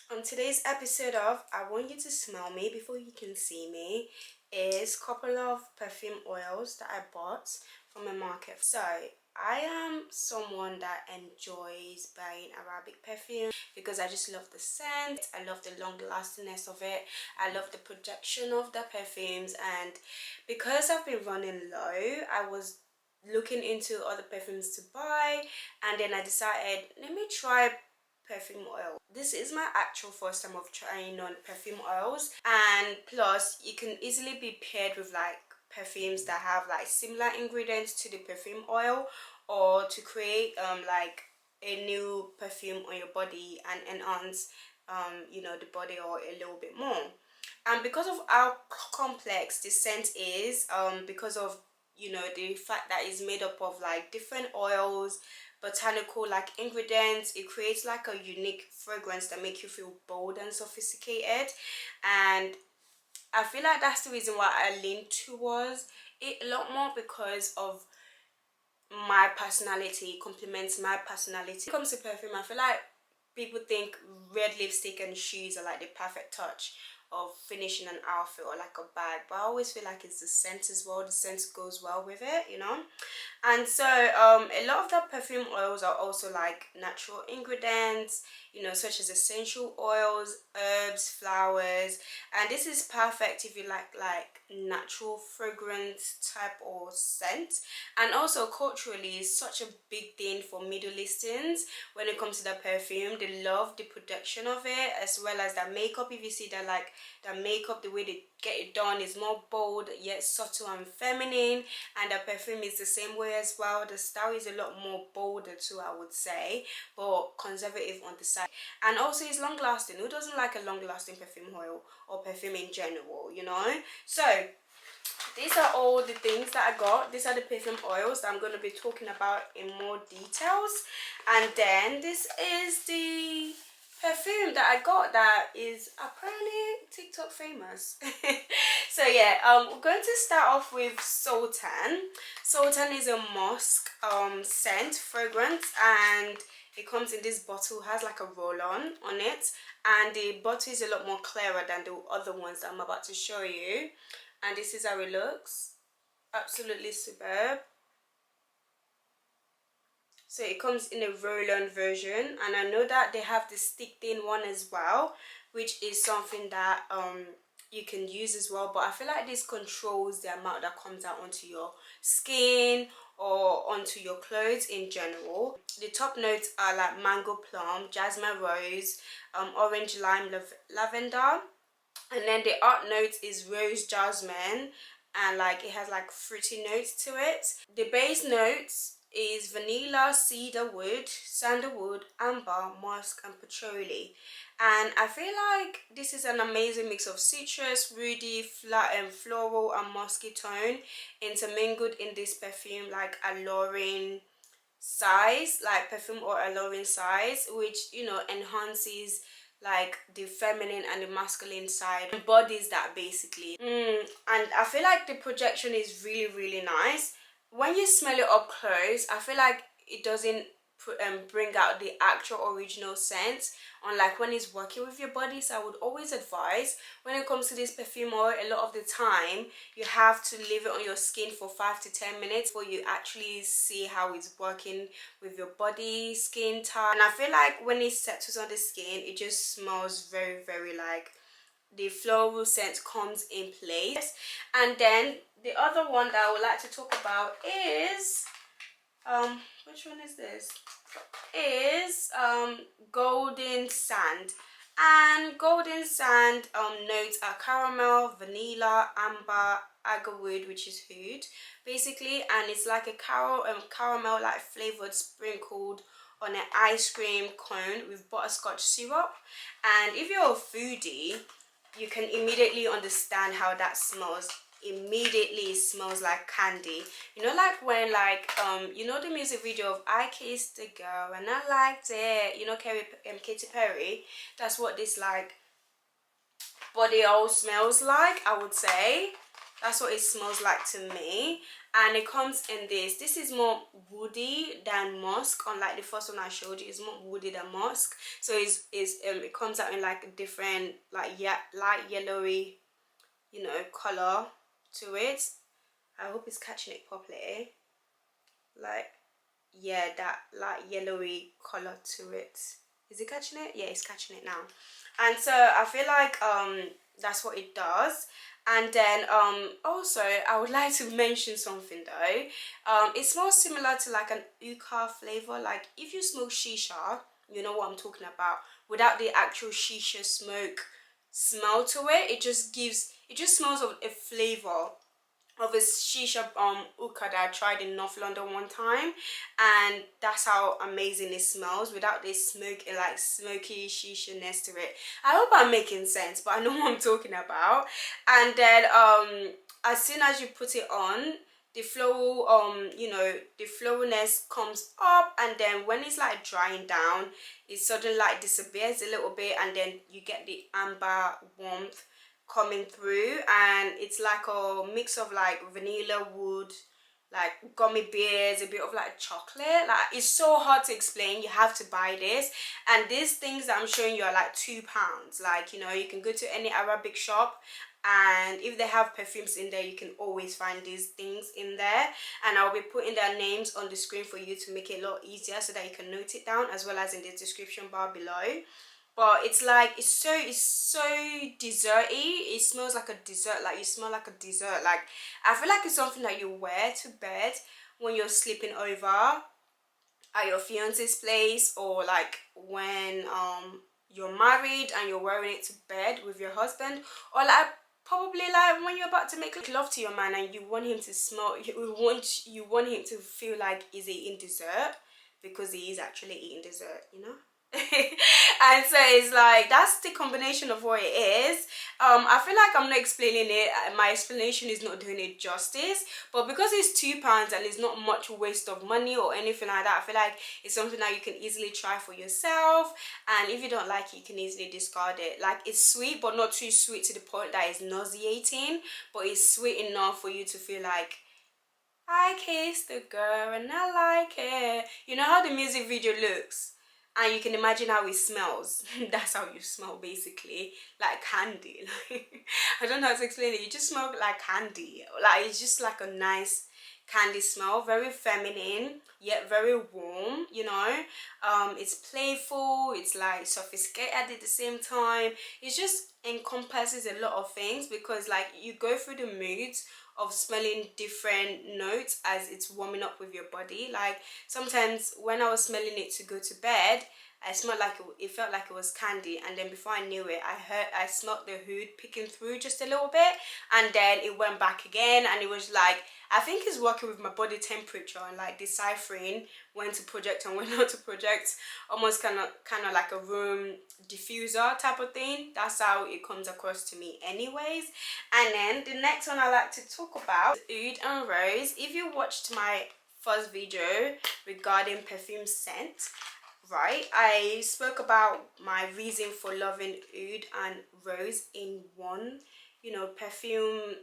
On today's episode of I Want You to Smell Me Before You Can See Me is a couple of perfume oils that I bought from a market. So I am someone that enjoys buying Arabic perfume because I just love the scent, I love the long lastingness of it, I love the projection of the perfumes, and because I've been running low, I was looking into other perfumes to buy, and then I decided, let me try perfume oil. This is my actual first time of trying on perfume oils, and plus you can easily be paired with like perfumes that have like similar ingredients to the perfume oil, or to create like a new perfume on your body and enhance the body oil a little bit more. And because of how complex the scent is, because of the fact that it's made up of like different oils, botanical like ingredients, it creates like a unique fragrance that make you feel bold and sophisticated. And I feel like that's the reason why I lean towards it a lot more, because of my personality, complements my personality. When it comes to perfume, I feel like people think red lipstick and shoes are like the perfect touch of finishing an outfit or like a bag, but I always feel like it's the scent as well. The scent goes well with it. And so a lot of the perfume oils are also like natural ingredients, such as essential oils, herbs, flowers, and this is perfect if you like natural fragrance type or scent. And also culturally, it's such a big thing for Middle Easterns when it comes to the perfume. They love the production of it, as well as that makeup. If you see that, like the makeup, the way they get it done is more bold yet subtle and feminine, and the perfume is the same way as well. The style is a lot more bolder too, I would say, but conservative on the side. And also it's long lasting. Who doesn't like a long lasting perfume oil or perfume in general? So these are all the things that I got. These are the perfume oils that I'm going to be talking about in more details. And then this is the perfume that I got that is apparently TikTok famous. So yeah, we're going to start off with Sultan. Sultan is a musk scent fragrance, and it comes in this bottle, has like a roll-on on it, and the bottle is a lot more clearer than the other ones that I'm about to show you. And this is how it looks. Absolutely superb. So it comes in a roll-on version, and I know that they have the stick thin one as well, which is something that you can use as well, but I feel like this controls the amount that comes out onto your skin or onto your clothes in general. The top notes are like mango plum, jasmine rose, orange lime, lavender, and then the art notes is rose jasmine, and like it has like fruity notes to it. The base notes is vanilla, cedar wood, sandalwood, amber, musk, and patchouli. And I feel like this is an amazing mix of citrus, woody, flat and floral and musky tone intermingled in this perfume, like alluring size, like perfume or alluring size, which enhances like the feminine and the masculine side, embodies that basically. And I feel like the projection is really nice. When you smell it up close, I feel like it doesn't bring out the actual original scent, unlike when it's working with your body. So I would always advise, when it comes to this perfume oil, a lot of the time you have to leave it on your skin for 5 to 10 minutes before you actually see how it's working with your body, skin type. And I feel like when it settles on the skin, it just smells very like the floral scent comes in place. And then the other one that I would like to talk about is which one is this? Is golden sand. And golden sand notes are caramel, vanilla, amber, agarwood, which is oud basically, and it's like a caramel like flavored sprinkled on an ice cream cone with butterscotch syrup. And if you're a foodie, you can immediately understand how that smells. Immediately it smells like candy, like when like the music video of I Kissed the Girl and I Liked It, Katy Perry. That's what this like body oil smells like, I would say. That's what it smells like to me. and it comes in this is more woody than musk. Unlike the first one I showed you, it's more woody than musk. So it comes out in like a different, like, yeah, light yellowy, you know, color to it. I hope it's catching it properly. Like, yeah, that light yellowy color to it. Is it catching it? Yeah, it's catching it now. And so I feel like that's what it does. And then also I would like to mention something though. It smells similar to like an hookah flavor. Like if you smoke shisha, you know what I'm talking about, without the actual shisha smoke smell to it. It just smells of a flavor of a shisha hookah that I tried in North London one time, and that's how amazing it smells without this smoky, like smoky shisha ness to it. I hope I'm making sense, but I know what I'm talking about. And then as soon as you put it on, the floral you know, the floralness comes up, and then when it's like drying down, it suddenly like disappears a little bit, and then you get the amber warmth coming through, and it's like a mix of like vanilla wood, like gummy bears, a bit of like chocolate. Like, it's so hard to explain. You have to buy this, and these things that I'm showing you are like £2. Like, you know, you can go to any Arabic shop, and if they have perfumes in there, you can always find these things in there, and I'll be putting their names on the screen for you to make it a lot easier so that you can note it down, as well as in the description bar below. But it's like, it's so desserty. It smells like a dessert. Like, you smell like a dessert. Like, I feel like it's something that you wear to bed when you're sleeping over at your fiance's place, or like when you're married and you're wearing it to bed with your husband, or like probably like when you're about to make love to your man and you want him to smell, you want him to feel like he's eating dessert, because he is actually eating dessert, you know. And so it's like, that's the combination of what it is. I feel like I'm not explaining it, my explanation is not doing it justice, but because it's £2 and it's not much waste of money or anything like that, I feel like it's something that you can easily try for yourself, and if you don't like it, you can easily discard it. Like, it's sweet but not too sweet to the point that it's nauseating, but it's sweet enough for you to feel like, I kissed the girl and I like it. You know how the music video looks? And you can imagine how it smells. That's how you smell, basically. Like candy. I don't know how to explain it. You just smell like candy. Like, it's just like a nice candy smell. Very feminine, yet very warm, you know. It's playful. It's like sophisticated at the same time. It just encompasses a lot of things, because like, you go through the moods of smelling different notes as it's warming up with your body. Like, sometimes when I was smelling it to go to bed, I smelled like it felt like it was candy, and then before I knew it, I smelled the hood picking through just a little bit, and then it went back again, and it was like, I think it's working with my body temperature and like deciphering when to project and when not to project, almost kind of like a room diffuser type of thing. That's how it comes across to me anyways. And then the next one I like to talk about, Oud and Rose. If you watched my first video regarding perfume scent, right, I spoke about my reason for loving Oud and Rose in one, you know, perfume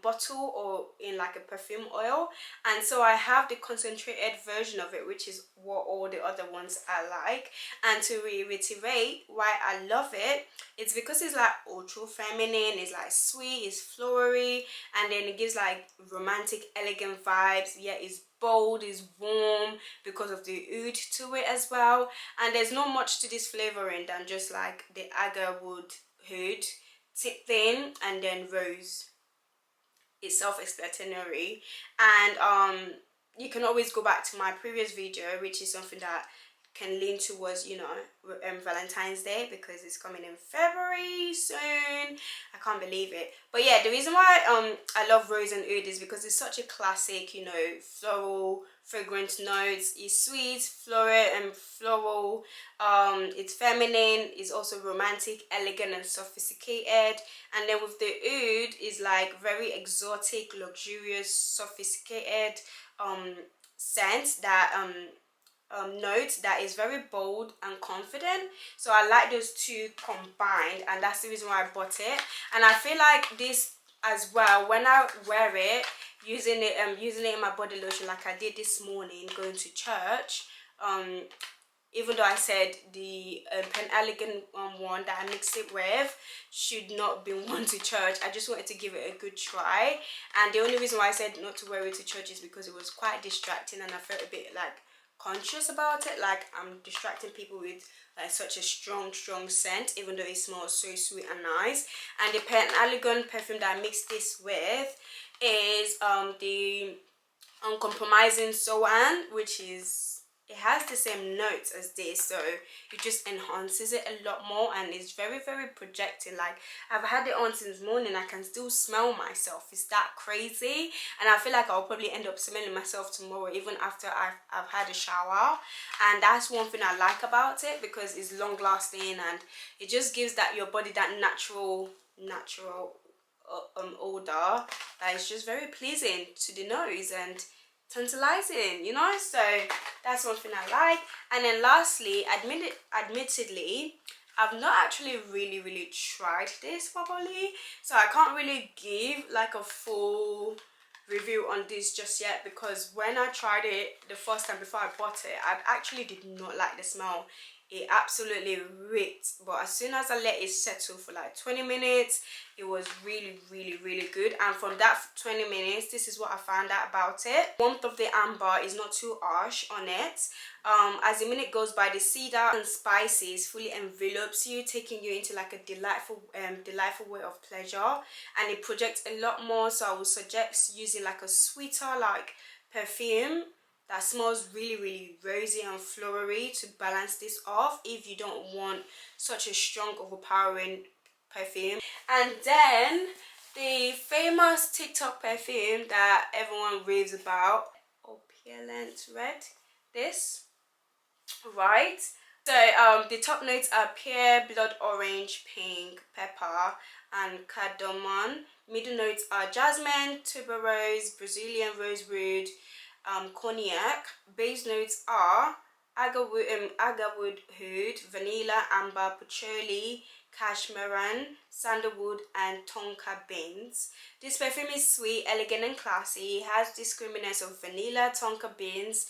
bottle, or in like a perfume oil. And so I have the concentrated version of it, which is what all the other ones are like. And to reiterate why I love it, it's because it's like ultra feminine, it's like sweet, it's flowery, and then it gives like romantic, elegant vibes. Yeah, it's bold, it's warm because of the oud to it as well. And there's not much to this flavoring than just like the agarwood oud, tip thin, and then rose. It's self-explanatory. And you can always go back to my previous video, which is something that can lean towards, you know, Valentine's Day, because it's coming in February soon. I can't believe it. But yeah, the reason why I love rose and oud is because it's such a classic, you know, floral fragrant notes. It's sweet, floral, and floral. It's feminine, it's also romantic, elegant, and sophisticated. And then with the oud, is like very exotic, luxurious, sophisticated scent that note that is very bold and confident. So I like those two combined, and that's the reason why I bought it. And I feel like this as well, when I wear it, using it in my body lotion like I did this morning going to church. Even though I said the Pen Elegant one that I mixed it with should not be worn to church, I just wanted to give it a good try. And the only reason why I said not to wear it to church is because it was quite distracting, and I felt a bit like conscious about it, like I'm distracting people with like such a strong scent, even though it smells so sweet and nice. And the Pen Elegant perfume that I mixed this with is the Uncompromising Soan, which is, it has the same notes as this, so it just enhances it a lot more, and it's very projecting. Like, I've had it on since morning, I can still smell myself. It's that crazy, and I feel like I'll probably end up smelling myself tomorrow even after I've had a shower. And that's one thing I like about it, because it's long lasting and it just gives that your body that natural odor that is just very pleasing to the nose and tantalizing, you know. So that's one thing I like. And then lastly, admittedly, I've not actually really tried this properly, so I can't really give like a full review on this just yet, because when I tried it the first time before I bought it, I actually did not like the smell. It absolutely ripped, but as soon as I let it settle for like 20 minutes, it was really good. And from that 20 minutes, this is what I found out about it. Warmth of the amber is not too harsh on it. As the minute goes by, the cedar and spices fully envelops you, taking you into like a delightful way of pleasure, and it projects a lot more. So I would suggest using like a sweeter like perfume that smells really rosy and flowery to balance this off, if you don't want such a strong overpowering perfume. And then the famous TikTok perfume that everyone raves about, Opulent Red, this, right? So the top notes are pear, blood orange, pink, pepper and cardamom. Middle notes are jasmine, tuberose, Brazilian rosewood, cognac. Base notes are agarwood hood, vanilla, amber, patchouli, cashmere, sandalwood and tonka beans. This perfume is sweet, elegant and classy. It has this creaminess of vanilla, tonka beans,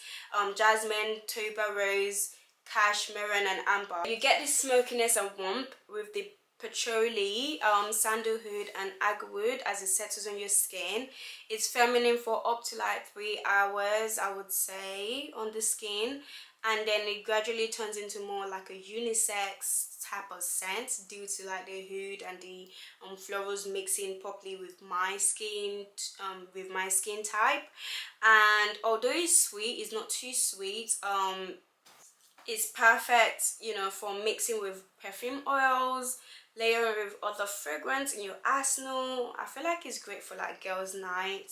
jasmine, tuberose, cashmere and amber. You get this smokiness and warmth with the patchouli, sandalwood and agarwood as it settles on your skin. It's feminine for up to like 3 hours, I would say, on the skin, and then it gradually turns into more like a unisex type of scent due to like the hood and the florals mixing properly with my skin type. And although it's sweet, it's not too sweet. It's perfect, you know, for mixing with perfume oils, layering with other fragrance in your arsenal. I feel like it's great for like girls' night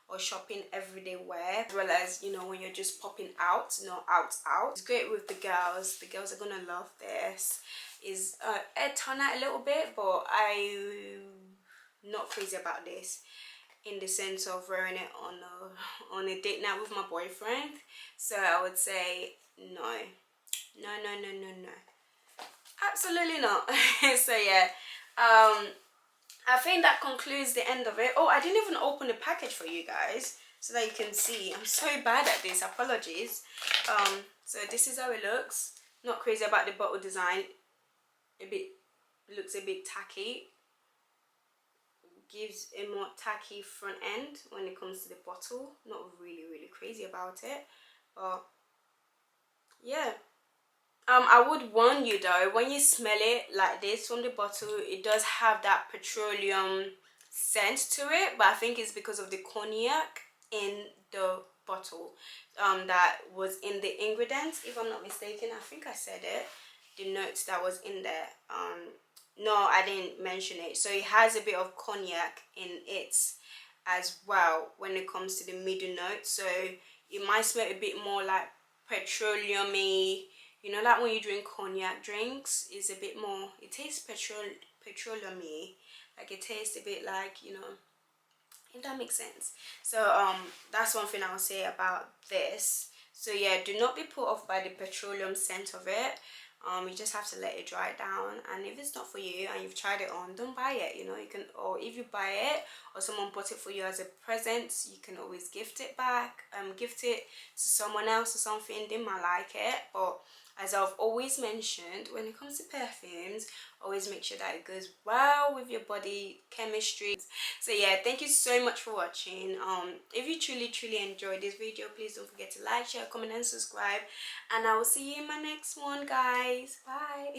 or shopping everyday wear, as well as, you know, when you're just popping out, not out. It's great with the girls. The girls are gonna love this. Is a toner a little bit, but I'm not crazy about this in the sense of wearing it on a date night with my boyfriend. So I would say no, absolutely not. So yeah, I think that concludes the end of it. Oh, I didn't even open the package for you guys so that you can see. I'm so bad at this, apologies. So this is how it looks. Not crazy about the bottle design. Looks a bit tacky. Gives a more tacky front end when it comes to the bottle. Not really crazy about it, but yeah. I would warn you though, when you smell it like this from the bottle, it does have that petroleum scent to it, but I think it's because of the cognac in the bottle that was in the ingredients, if I'm not mistaken. I think I said it, the notes that was in there. No, I didn't mention it. So it has a bit of cognac in it as well when it comes to the middle note, so it might smell a bit more like petroleum-y. You know, like when you drink cognac drinks, it's a bit more, it tastes petroleum-y, like it tastes a bit like, you know, if that makes sense. So that's one thing I'll say about this. So yeah, do not be put off by the petroleum scent of it. You just have to let it dry down, and if it's not for you and you've tried it on, don't buy it. You know, you can, or if you buy it or someone bought it for you as a present, you can always gift it back, gift it to someone else or something. They might like it, but as I've always mentioned, when it comes to perfumes, always make sure that it goes well with your body chemistry. So yeah, thank you so much for watching. If you truly enjoyed this video, please don't forget to like, share, comment and subscribe, and I will see you in my next one, guys. Bye.